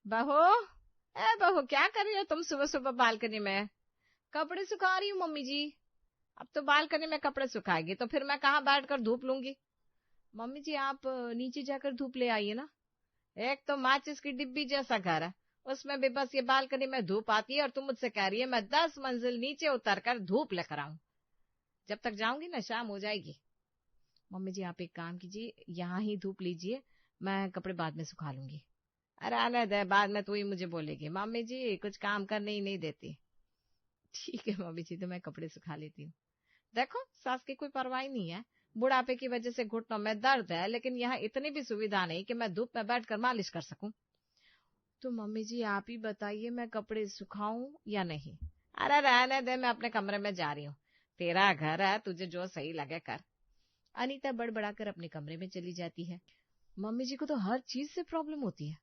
बहू, ए बहू, क्या कर रही हो तुम सुबह सुबह बालकनी में? कपड़े सुखा रही हूँ मम्मी जी। अब तो बालकनी में कपड़े सुखाएगी तो फिर मैं कहाँ बैठकर धूप लूंगी? मम्मी जी आप नीचे जाकर धूप ले आइए ना। एक तो माचिस की डिब्बी जैसा घर है, उसमें भी बस ये बालकनी में धूप आती है और तुम मुझसे कह रही है मैं 10 मंजिल नीचे उतर कर धूप लेकर आऊं। जब तक जाऊंगी ना शाम हो जाएगी। मम्मी जी आप एक काम कीजिए, यहाँ ही धूप लीजिए, मैं कपड़े बाद में सुखा लूंगी। अरे आने दे, बाद में तू ही मुझे बोलेगी मम्मी जी कुछ काम करने ही नहीं देती। ठीक है मम्मी जी, तो मैं कपड़े सुखा लेती हूँ। देखो सास की कोई परवाह नहीं है, बुढ़ापे की वजह से घुटनों में दर्द है, लेकिन यहाँ इतनी भी सुविधा नहीं कि मैं धूप में बैठकर मालिश कर सकूं। तो मम्मी जी आप ही बताइए मैं कपड़े सुखाऊं या नहीं? अरे रहने दे, मैं अपने कमरे में जा रही हूँ, तेरा घर है, तुझे जो सही लगे कर। अनीता बड़बड़ाकर अपने कमरे में चली जाती है। मम्मी जी को तो हर चीज से प्रॉब्लम होती है।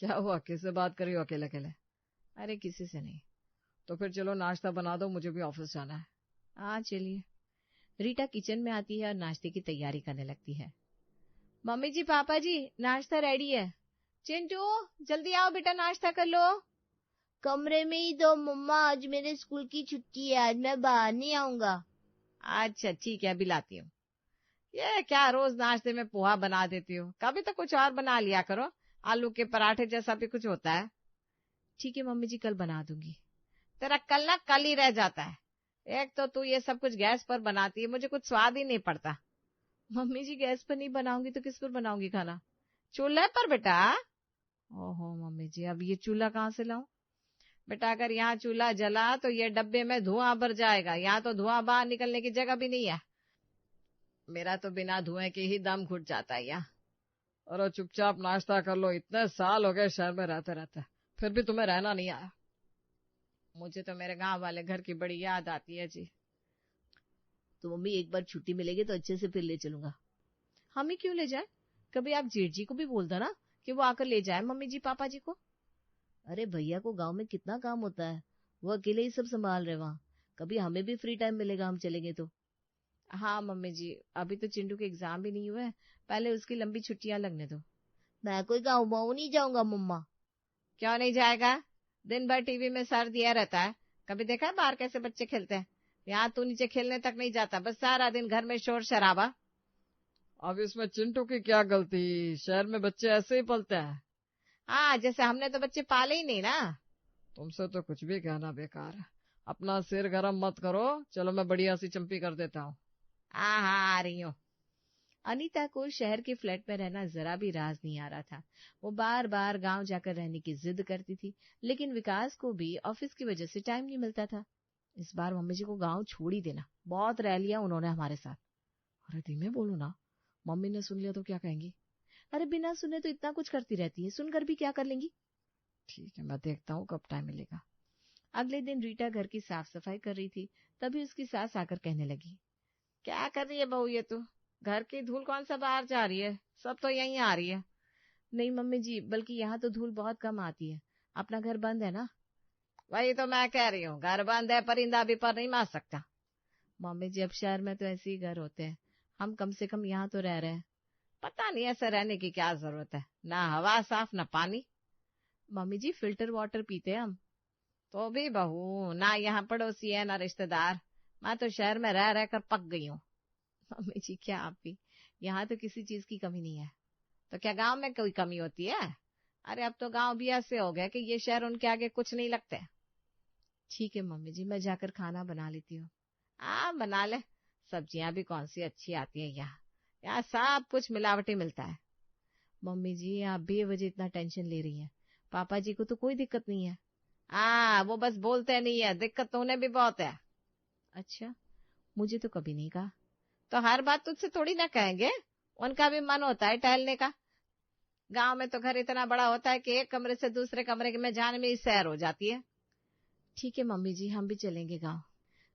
क्या हुआ, किससे बात कर रही हो अकेले अकेले? अरे किसी से नहीं। तो फिर चलो नाश्ता बना दो, मुझे भी ऑफिस जाना है। हाँ चलिए। रीटा किचन में आती है और नाश्ते की तैयारी करने लगती है। मम्मी जी पापा जी नाश्ता रेडी है। चिंटू जल्दी आओ बेटा, नाश्ता कर लो। कमरे में ही दो मम्मा, आज मेरे स्कूल की छुट्टी है, आज मैं बाहर नहीं आऊंगा। अच्छा ठीक है, अभी लाती हूँ। ये क्या रोज नाश्ते में पोहा बना देती हो, कभी तो कुछ और बना लिया करो, आलू के पराठे जैसा भी कुछ होता है। ठीक है मम्मी जी, कल बना दूंगी। तेरा कल ना कल ही रह जाता है। एक तो तू ये सब कुछ गैस पर बनाती है, मुझे कुछ स्वाद ही नहीं पड़ता। मम्मी जी गैस पर नहीं बनाऊंगी तो किस पर बनाऊंगी खाना? चूल्हे पर बेटा। ओहो मम्मी जी, अब ये चूल्हा कहाँ से लाऊं? बेटा अगर यहाँ चूल्हा जला तो ये डब्बे में धुआं भर जाएगा, यहाँ तो धुआं बाहर निकलने की जगह भी नहीं है। मेरा तो बिना धुएं के ही दम घुट जाता है यहाँ। अरे चुपचाप नाश्ता कर लो, इतने साल हो गए शहर में रहते रहते, फिर भी तुम्हें रहना नहीं आया। मुझे तो मेरे गांव वाले घर की बड़ी याद आती है जी। तो मम्मी एक बार छुट्टी मिलेगी तो अच्छे से फिर ले चलूंगा। हम ही क्यों ले जाए? कभी आप जेठ जी को भी बोल दो ना कि वो आकर ले जाए मम्मी जी पापा जी को। अरे भैया को गांव में कितना काम होता है, वो अकेले ही सब संभाल रहे वहां। कभी हमें भी फ्री टाइम मिलेगा, हम चलेंगे तो। हाँ मम्मी जी, अभी तो चिंटू के एग्जाम भी नहीं हुए हैं, पहले उसकी लंबी छुट्टियां लगने दो। मैं कोई गाँव वाँव नहीं जाऊंगा मम्मा। क्यों नहीं जाएगा? दिन भर टीवी में सर दिया रहता है, कभी देखा है बाहर कैसे बच्चे खेलते हैं? यहाँ तू नीचे खेलने तक नहीं जाता, बस सारा दिन घर में शोर शराबा। अब इसमें चिंटू की क्या गलती, शहर में बच्चे ऐसे ही पलते हैं। हाँ, जैसे हमने तो बच्चे पाले ही नहीं ना। तुमसे तो कुछ भी कहना बेकार है, अपना सिर गरम मत करो, चलो मैं बढ़िया सी चंपी कर देता हूँ। हाँ हाँ आ रही हूँ। अनीता को शहर के फ्लैट में रहना जरा भी राज नहीं आ रहा था। वो बार बार गांव जाकर रहने की जिद करती थी, लेकिन विकास को भी ऑफिस की वजह से टाइम नहीं मिलता था। इस बार मम्मी जी को गांव छोड़ ही देना, बहुत रह लिया उन्होंने हमारे साथ। अरे धीमे बोलो ना, मम्मी ने सुन लिया तो क्या कहेंगी? अरे बिना सुने तो इतना कुछ करती रहती है, सुनकर भी क्या कर लेंगी? ठीक है, मैं देखता हूँ कब टाइम मिलेगा। अगले दिन रीटा घर की साफ सफाई कर रही थी, तभी उसकी सास आकर कहने लगी, क्या कर रही है बहू ये तू? घर की धूल कौन सा बाहर जा रही है, सब तो यहीं आ रही है। नहीं मम्मी जी, बल्कि यहाँ तो धूल बहुत कम आती है, अपना घर बंद है ना। वही तो मैं कह रही हूँ, घर बंद है, परिंदा भी पर नहीं मार सकता। मम्मी जी अब शहर में तो ऐसे ही घर होते हैं, हम कम से कम यहाँ तो रह रहे हैं। पता नहीं ऐसे रहने की क्या जरूरत है, ना हवा साफ ना पानी। मम्मी जी फिल्टर वाटर पीते हैं हम। तो भी बहू, ना यहाँ पड़ोसी है ना रिश्तेदार, मैं तो शहर में रह रहकर पक गई हूँ। मम्मी जी क्या आप भी, यहाँ तो किसी चीज की कमी नहीं है, तो क्या गांव में कोई कमी होती है? अरे अब तो गांव भी ऐसे हो गए कि ये शहर उनके आगे कुछ नहीं लगते। ठीक है मम्मी जी, मैं जाकर खाना बना लेती हूँ। हाँ बना ले, सब्जियां भी कौन सी अच्छी आती है यहाँ, यहाँ सब कुछ मिलावटी मिलता है। मम्मी जी आप बेवजह इतना टेंशन ले रही हैं, पापा जी को तो कोई दिक्कत नहीं है। हाँ वो बस बोलते नहीं है, दिक्कत तो उन्हें भी बहुत है। अच्छा, मुझे तो कभी नहीं कहा। तो हर बात तुझसे थोड़ी ना कहेंगे, उनका भी मन होता है टहलने का। गांव में तो घर इतना बड़ा होता है कि एक कमरे से दूसरे कमरे में जाने में ही सैर हो जाती है। ठीक है मम्मी जी, हम भी चलेंगे गांव।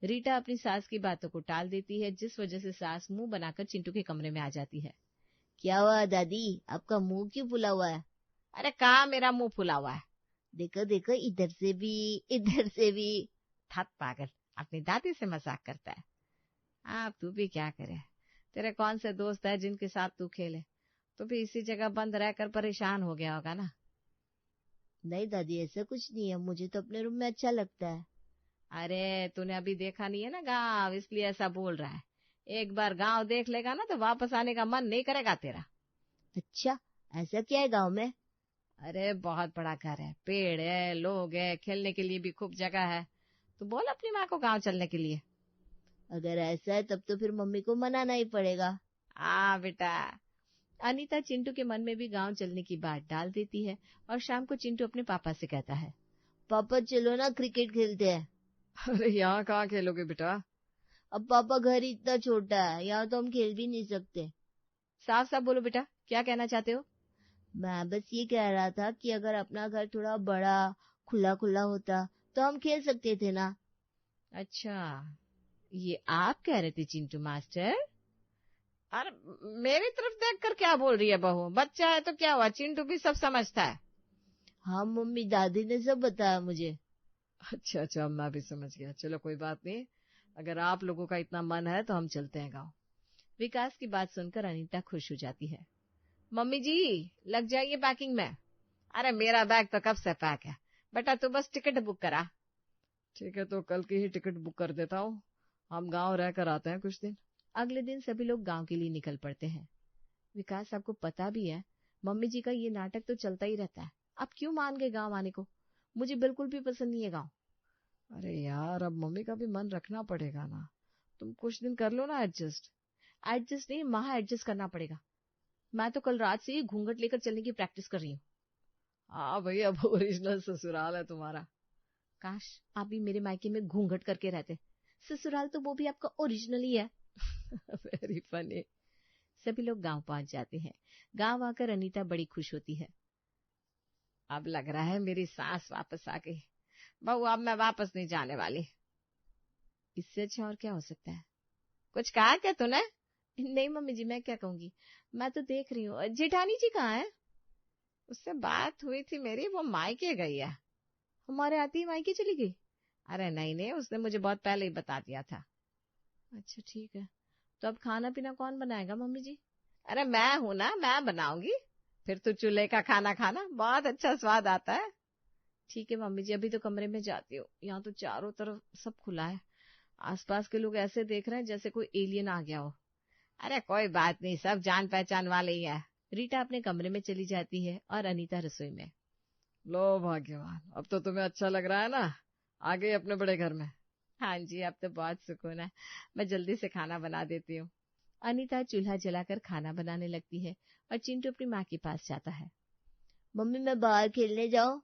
रीटा अपनी सास की बातों को टाल देती है, जिस वजह से सास मुंह बनाकर चिंटू के कमरे में आ जाती है। क्या हुआ दादी, आपका मुंह क्यों फुला हुआ है? अरे कहाँ मेरा मुंह फुला हुआ है? देखो देखो, इधर से भी, इधर से भी। थक पागल, अपनी दादी से मजाक करता है। आप तू भी क्या करे, तेरे कौन से दोस्त है जिनके साथ तू खेले? तू भी इसी जगह बंद रहकर परेशान हो गया होगा ना। नहीं दादी, ऐसा कुछ नहीं है, मुझे तो अपने रूम में अच्छा लगता है। अरे तूने अभी देखा नहीं है ना गाँव, इसलिए ऐसा बोल रहा है। एक बार गाँव देख लेगा ना तो वापस आने का मन नहीं करेगा तेरा। अच्छा, ऐसा क्या है गांव में? अरे बहुत बड़ा घर है, पेड़ है, लोग है, खेलने के लिए भी खूब जगह है। तू बोल अपनी माँ को गाँव चलने के लिए। अगर ऐसा है तब तो फिर मम्मी को मनाना ही पड़ेगा। हाँ बेटा। अनीता चिंटू के मन में भी गांव चलने की बात डाल देती है और शाम को चिंटू अपने पापा से कहता है, पापा चलो ना, क्रिकेट खेलते हैं। अरे यहाँ कहाँ खेलोगे बेटा? अब पापा घर ही इतना छोटा है, यहाँ तो हम खेल भी नहीं सकते। साफ साफ बोलो बेटा, क्या कहना चाहते हो? मैं बस ये कह रहा था कि अगर अपना घर थोड़ा बड़ा खुला खुला होता तो हम खेल सकते थे ना। अच्छा, ये आप कह रहे थे चिंटू मास्टर? अरे मेरी तरफ देखकर क्या बोल रही है बहू? बच्चा है तो क्या हुआ, चिंटू भी सब समझता है। हाँ मम्मी, दादी ने सब बताया मुझे। अच्छा अच्छा, मैं भी समझ गया। चलो कोई बात नहीं, अगर आप लोगों का इतना मन है तो हम चलते हैं गाँव। विकास की बात सुनकर अनीता खुश हो जाती है। मम्मी जी, लग जाइए पैकिंग में। अरे मेरा बैग तो कब से पैक है बेटा, तू बस टिकट बुक करा। ठीक है, तो कल की ही टिकट बुक कर देता हूँ, हम गांव रह कर आते हैं कुछ दिन। अगले दिन सभी लोग गांव के लिए निकल पड़ते हैं। विकास, आपको पता भी है मम्मी जी का ये नाटक तो चलता ही रहता है, आप क्यों मान गए गांव आने को? मुझे बिल्कुल भी पसंद नहीं है गांव। अरे यार, अब मम्मी का भी मन रखना पड़ेगा ना, तुम कुछ दिन कर लो ना एडजस्ट। एडजस्ट नहीं, महा एडजस्ट करना पड़ेगा। मैं तो कल रात से ही घूंघट लेकर चलने की प्रैक्टिस कर रही हूँ। हाँ भाई, अब ओरिजिनल ससुराल है तुम्हारा। काश आप भी मेरे मायके में घूंघट करके रहते, ससुराल तो वो भी आपका ओरिजिनल ही है। Very funny. सभी लोग गांव पहुंच जाते हैं। गांव आकर अनीता बड़ी खुश होती है। अब लग रहा है मेरी सास वापस आ गई। बहू, अब मैं वापस नहीं जाने वाली। इससे अच्छा और क्या हो सकता है? कुछ कहा क्या तूने? नहीं मम्मी जी, मैं क्या कहूंगी, मैं तो देख रही हूँ। जेठानी जी कहाँ है? उससे बात हुई थी मेरी, वो मायके गई है। हमारे आती ही मायके चली गई? अरे नहीं नहीं, उसने मुझे बहुत पहले ही बता दिया था। अच्छा ठीक है, तो अब खाना पीना कौन बनाएगा मम्मी जी? अरे मैं हूं ना, मैं बनाऊंगी। फिर तो चूल्हे का खाना खाना, बहुत अच्छा स्वाद आता है। ठीक है मम्मी जी, अभी तो कमरे में जाती हूँ, यहाँ तो चारों तरफ सब खुला है, आसपास के लोग ऐसे देख रहे हैं जैसे कोई एलियन आ गया हो। अरे कोई बात नहीं, सब जान पहचान वाले ही है। रीटा अपने कमरे में चली जाती है और अनीता रसोई में। लो भाग्यवान, अब तो तुम्हें अच्छा लग रहा है ना, आ गई अपने बड़े घर में। हाँ जी, अब तो बहुत सुकून है, मैं जल्दी से खाना बना देती हूँ। अनीता चूल्हा जलाकर खाना बनाने लगती है और चिंटू अपनी माँ के पास जाता है। मम्मी, मैं बाहर खेलने जाऊं?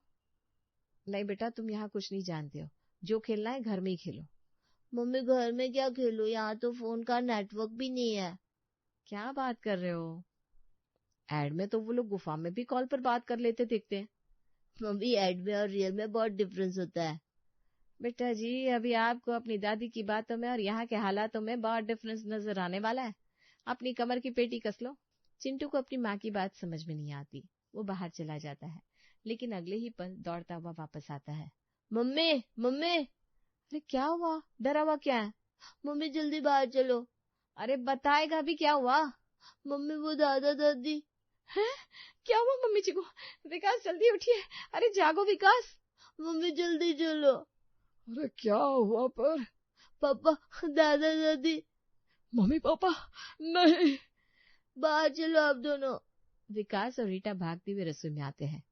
नहीं बेटा, तुम यहाँ कुछ नहीं जानते हो, जो खेलना है घर में ही खेलो। मम्मी, घर में क्या खेलूं, यहाँ तो फोन का नेटवर्क भी नहीं है। क्या बात कर रहे हो? एड में तो वो लोग गुफा में भी कॉल पर बात कर लेते दिखते हैं। मम्मी, एड में और रियल में बहुत डिफरेंस होता है। बेटा जी, अभी आपको अपनी दादी की बातों में और यहाँ के हालातों में बहुत डिफरेंस नजर आने वाला है। अपनी कमर की पेटी कस लो। चिंटू को अपनी माँ की बात समझ में नहीं आती, वो बाहर चला जाता है, लेकिन अगले ही पल दौड़ता हुआ वापस आता है। मम्मी, मम्मी, अरे क्या हुआ, डरा हुआ क्या है? मम्मी जल्दी बाहर चलो। अरे बताएगा भी, क्या हुआ? मम्मी, वो दादा दादी। है? क्या हुआ मम्मी जी को? विकास जल्दी उठिए, अरे जागो विकास। मम्मी जल्दी चलो। अरे क्या हुआ पर? पापा, दादा दादी। Mummy papa? नहीं। बाहर चलो आप दोनों। विकास और रीटा भागते हुए रसोई में आते हैं।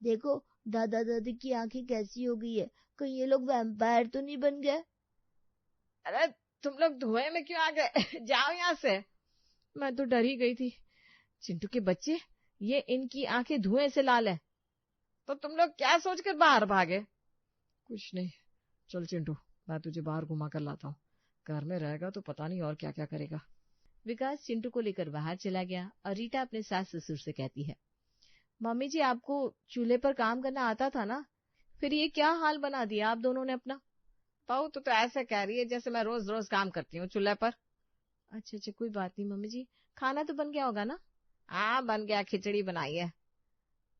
देखो, दादा दादी की आंखें कैसी हो गई है, कहीं ये लोग वैम्पायर तो नहीं बन गए? अरे तुम लोग धुएं में क्यों आ गए? जाओ यहाँ से। मैं तो डर ही गई थी। चिंटू के बच्चे, ये इनकी आंखें धुएं से लाल है, तो तुम लोग क्या सोचकर बाहर भागे? कुछ नहीं, चल चिंटू, मैं तुझे बाहर घुमा कर लाता हूँ, घर में रहेगा तो पता नहीं और क्या क्या करेगा। विकास चिंटू को लेकर बाहर चला गया और रीटा अपने सास ससुर से कहती है, मम्मी जी आपको चूल्हे पर काम करना आता था ना, फिर ये क्या हाल बना दिया आप दोनों ने अपना? बहू तो ऐसे कह रही है जैसे मैं रोज रोज काम करती हूँ चूल्हे पर। अच्छा अच्छा, कोई बात नहीं मम्मी जी, खाना तो बन गया होगा ना? हाँ बन गया, खिचड़ी बनाई है।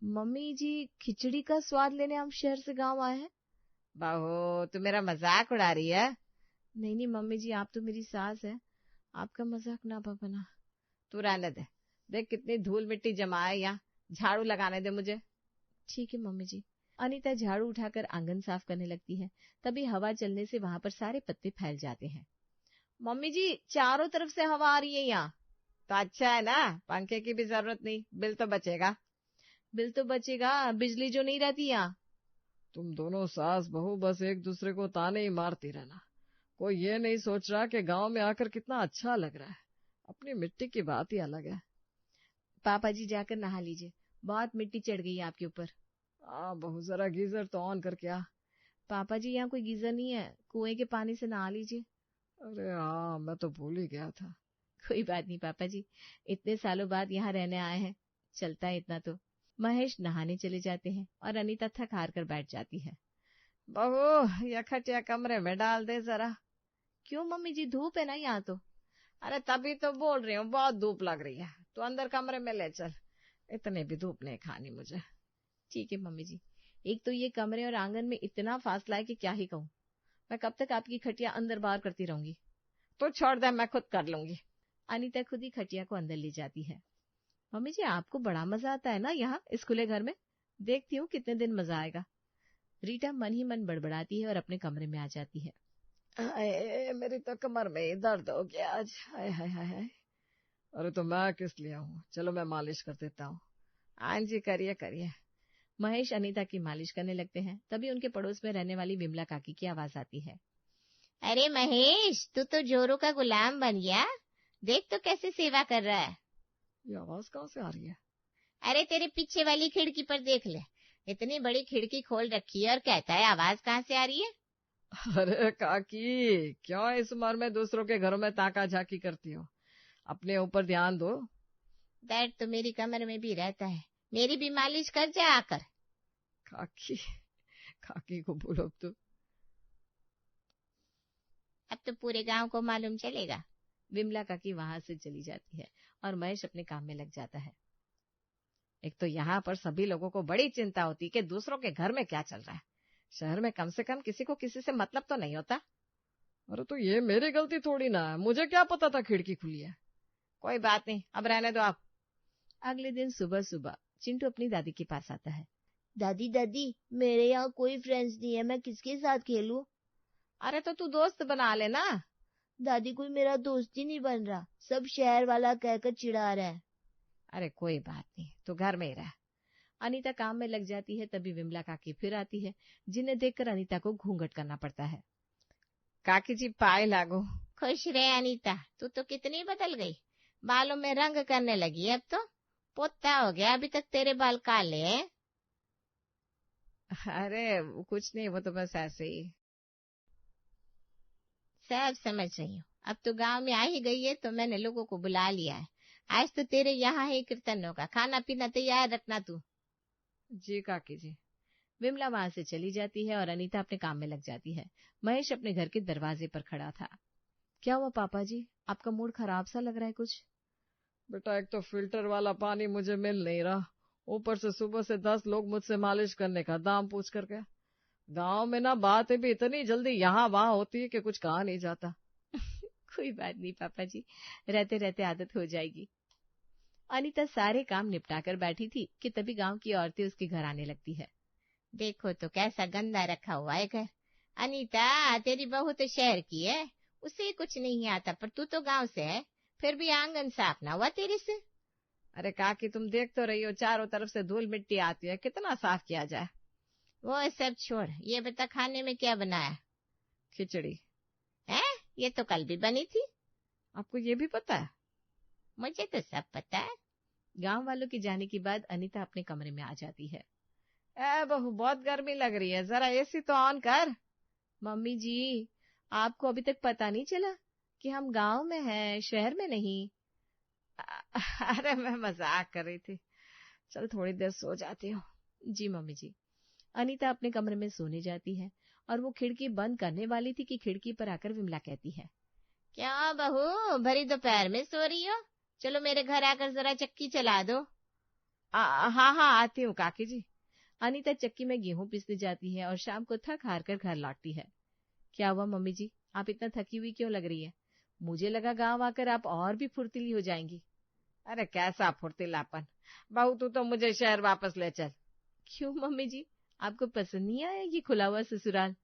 मम्मी जी, खिचड़ी का स्वाद लेने हम शहर से गांव आए हैं? बहू तू मेरा मजाक उड़ा रही है। नहीं नहीं मम्मी जी, आप तो मेरी सास है, आपका मजाक ना बना। तू रहने दे, देख कितनी धूल मिट्टी जमा है यहाँ, झाड़ू लगाने दे मुझे। ठीक है मम्मी जी। अनीता झाड़ू उठाकर आंगन साफ करने लगती है। तभी हवा चलने से वहां पर सारे पत्ते फैल जाते हैं। मम्मी जी, चारों तरफ से हवा आ रही है यहाँ। तो अच्छा है ना, पंखे की भी जरूरत नहीं, बिल तो बचेगा। बिल तो बचेगा, बिजली जो नहीं रहती यहाँ। तुम दोनों सास बहू बस एक दूसरे को ताने ही मारती रहना। कोई ये नहीं सोच रहा कि गांव में आकर कितना अच्छा लग रहा है। अपनी मिट्टी की बात ही अलग है। पापा जी जाकर नहा लीजिए, बहुत मिट्टी चढ़ गई है आपके ऊपर। बहू जरा गीजर तो ऑन करके आ। पापा जी यहाँ कोई गीजर नहीं है, कुएं के पानी से नहा लीजिए। अरे हाँ, मैं तो भूल ही गया था। कोई बात नहीं पापा जी, इतने सालों बाद यहाँ रहने आए हैं, चलता है इतना तो। महेश नहाने चले जाते हैं और अनीता थक हार कर बैठ जाती है। बहू, यह खटिया कमरे में डाल दे जरा। क्यों मम्मी जी, धूप है ना यहाँ तो। अरे तभी तो बोल रही हूँ, बहुत धूप लग रही है, तो अंदर कमरे में ले चल, इतने भी धूप नहीं खानी मुझे। ठीक है मम्मी जी, एक तो ये कमरे और आंगन में इतना फासला है कि क्या ही कहूँ। मैं कब तक आपकी खटिया अंदर बाहर करती रहूंगी। तो छोड़ दे, मैं खुद कर लूंगी। अनीता खुद ही खटिया को अंदर ले जाती है। मम्मी जी, आपको बड़ा मजा आता है ना यहाँ इस खुले घर में, देखती हूँ कितने दिन मजा आएगा। रीटा मन ही मन बड़बड़ाती है और अपने कमरे में आ जाती है। मेरी तो कमर में ही दर्द हो गया आज। हाय हाय हाय हाय। अरे तो मैं किस लिए हूँ, चलो मैं मालिश कर देता हूँ। हाँ जी, करिए करिए। महेश अनीता की मालिश करने लगते हैं। तभी उनके पड़ोस में रहने वाली विमला काकी की आवाज आती है। अरे महेश, तू तो जोरों का गुलाम बन गया, देख तो कैसे सेवा कर रहा है। ये आवाज कहाँ से आ रही है? अरे तेरे पीछे वाली खिड़की पर देख ले, इतनी बड़ी खिड़की खोल रखी है और कहता है आवाज कहाँ से आ रही है। अरे काकी, क्यों इस उम्र में दूसरों के घरों में ताका झाकी करती हो? अपने ऊपर ध्यान दो। दर्द तो मेरी कमर में भी रहता है, मेरी भी मालिश कर जा आकर। काकी, काकी को बोलो तो। अब तो पूरे गांव को मालूम चलेगा। विमला काकी वहां से चली जाती है और महेश अपने काम में लग जाता है। एक तो यहाँ पर सभी लोगों को बड़ी चिंता होती कि दूसरों के घर में क्या चल रहा है। शहर में कम से कम किसी को किसी से मतलब तो नहीं होता। अरे तो ये मेरी गलती थोड़ी ना है, मुझे क्या पता था खिड़की खुली है। कोई बात नहीं, अब रहने दो आप। अगले दिन सुबह सुबह चिंटू अपनी दादी के पास आता है। दादी दादी, मेरे यहाँ कोई फ्रेंड्स नहीं है, मैं किसके साथ खेलूं? अरे तो तू दोस्त बना लेना। दादी, कोई मेरा दोस्त ही नहीं बन रहा, सब शहर वाला कहकर चिढ़ा रहा है। अरे कोई बात नहीं, तू घर में ही रह। अनीता काम में लग जाती है। तभी विमला काकी फिर आती है, जिन्हें देखकर अनीता को घूंघट करना पड़ता है। काकी जी, पाए लागो। खुश रहे अनीता, तू तो कितनी बदल गई, बालों में रंग करने लगी, अब तो पोता हो गया। अभी तक तेरे बाल काले हैं। अरे कुछ नहीं, वो तो बस ऐसे ही। सब समझ रही हूँ, अब तो गांव में आ ही गई है तो मैंने लोगों को बुला लिया है। आज तो तेरे यहाँ ही कीर्तन होगा, खाना पीना तैयार रखना तू। जी काकी जी। विमला वहां से चली जाती है और अनीता अपने काम में लग जाती है। महेश अपने घर के दरवाजे पर खड़ा था। क्या हुआ पापा जी, आपका मूड खराब सा लग रहा है कुछ? बेटा, एक तो फिल्टर वाला पानी मुझे मिल नहीं रहा, ऊपर से सुबह से 10 लोग मुझसे मालिश करने का दाम पूछ कर गए। गांव में ना बातें भी इतनी जल्दी यहाँ वहां होती है कि कुछ कहा नहीं जाता। कोई बात नहीं पापा जी, रहते रहते आदत हो जाएगी। अनीता सारे काम निपटाकर बैठी थी कि तभी गांव की औरतें उसके घर आने लगती है। देखो तो कैसा गंदा रखा हुआ है घर। अनीता, तेरी बहू तो शहर की है, उसे कुछ नहीं आता, पर तू तो गांव से है, फिर भी आंगन साफ ना हुआ तेरे से। अरे काकी, तुम देख तो रही हो, चारों तरफ से धूल मिट्टी आती है, कितना साफ किया जाए। वो सब छोड़, ये बता खाने में क्या बनाया? खिचड़ी। है? ये तो कल भी बनी थी। आपको ये भी पता है? मुझे तो सब पता है। गांव वालों के जाने के बाद अनीता अपने कमरे में आ जाती है। बहू, बहुत गर्मी लग रही है, जरा एसी तो ऑन कर। मम्मी जी, आपको अभी तक पता नहीं चला कि हम गांव में हैं, शहर में नहीं। अरे मैं मजाक कर रही थी, चल थोड़ी देर सो जाती हूँ। जी मम्मी जी। अनीता अपने कमरे में सोने जाती है और वो खिड़की बंद करने वाली थी कि खिड़की पर आकर विमला कहती है, क्या बहू, भरी दोपहर में सो रही हो? चलो मेरे घर आकर जरा चक्की चला दो। हाँ हाँ, आती हूँ काकी जी। अनीता चक्की में गेहूं पीसने जाती है और शाम को थक हार कर घर लौटती है। क्या हुआ मम्मी जी, आप इतना थकी हुई क्यों लग रही है? मुझे लगा गांव आकर आप और भी फुर्तीली हो जाएंगी। अरे कैसा फुर्तीलापन, बहू तू तो मुझे शहर वापस ले चल। क्यों मम्मी जी, आपको पसंद नहीं आया ये खुला हुआ ससुराल?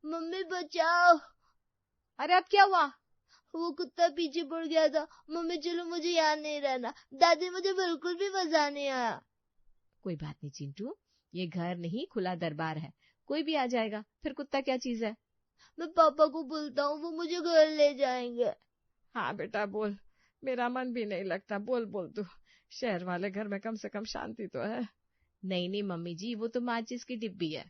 मम्मी बचाओ। अरे अब क्या हुआ? वो कुत्ता पीछे पड़ गया था। मम्मी चलो, मुझे यहाँ नहीं रहना। दादी मुझे बिल्कुल भी मजा नहीं आया। कोई बात नहीं चिंटू, ये घर नहीं खुला दरबार है, कोई भी आ जाएगा। फिर कुत्ता क्या चीज है? मैं पापा को बोलता हूँ, वो मुझे घर ले जाएंगे। हाँ बेटा बोल, मेरा मन भी नहीं लगता। बोल बोल तू, शहर वाले घर में कम से कम शांति तो है। नहीं नहीं मम्मी जी, वो तो माचिस की डिब्बी है।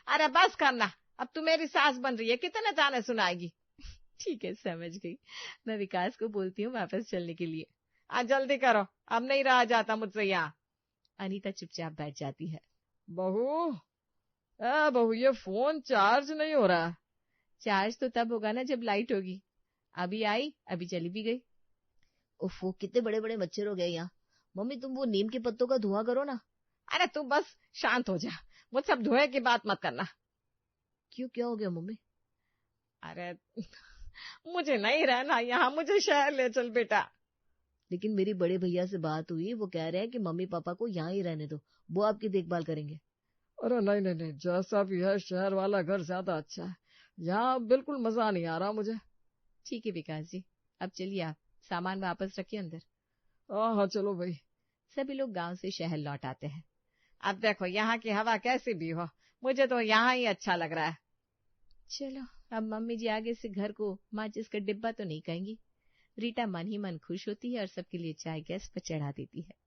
अरे बस करना, अब तू मेरी सास बन रही है, कितने ताने सुनाएगी। ठीक है, समझ गई। मैं विकास को बोलती हूँ वापस चलने के लिए। आज जल्दी करो, अब नहीं रहा जाता मुझसे यहाँ। अनीता चुपचाप बैठ जाती है। बहू, बहू ये फोन चार्ज नहीं हो रहा। चार्ज तो तब होगा ना जब लाइट होगी। अभी आई, अभी चली भी गई। ओफो, कितने बड़े बड़े मच्छर हो गए यहाँ। मम्मी तुम वो नीम के पत्तों का धुआं करो ना। अरे तू बस शांत हो जा, मुझसे अब धुएं की बात मत करना। क्यों, क्या हो गया मम्मी? अरे मुझे नहीं रहना यहाँ, मुझे शहर ले चल बेटा। लेकिन मेरी बड़े भैया से बात हुई, वो कह रहे हैं कि मम्मी पापा को यहाँ ही रहने दो, वो आपकी देखभाल करेंगे। अरे नहीं नहीं नहीं, जैसा भी है शहर वाला घर ज्यादा अच्छा है। यहाँ बिल्कुल मजा नहीं आ रहा मुझे। ठीक है विकास जी, अब चलिए आप सामान वापस रखिए अंदर। हाँ चलो भाई। सभी लोग गांव से शहर लौट आते हैं। अब देखो यहाँ की हवा कैसी भी हो, मुझे तो यहाँ ही अच्छा लग रहा है। चलो, अब मम्मी जी आगे से घर को माचिस का डिब्बा तो नहीं कहेंगी। रीटा मन ही मन खुश होती है और सबके लिए चाय गैस पर चढ़ा देती है।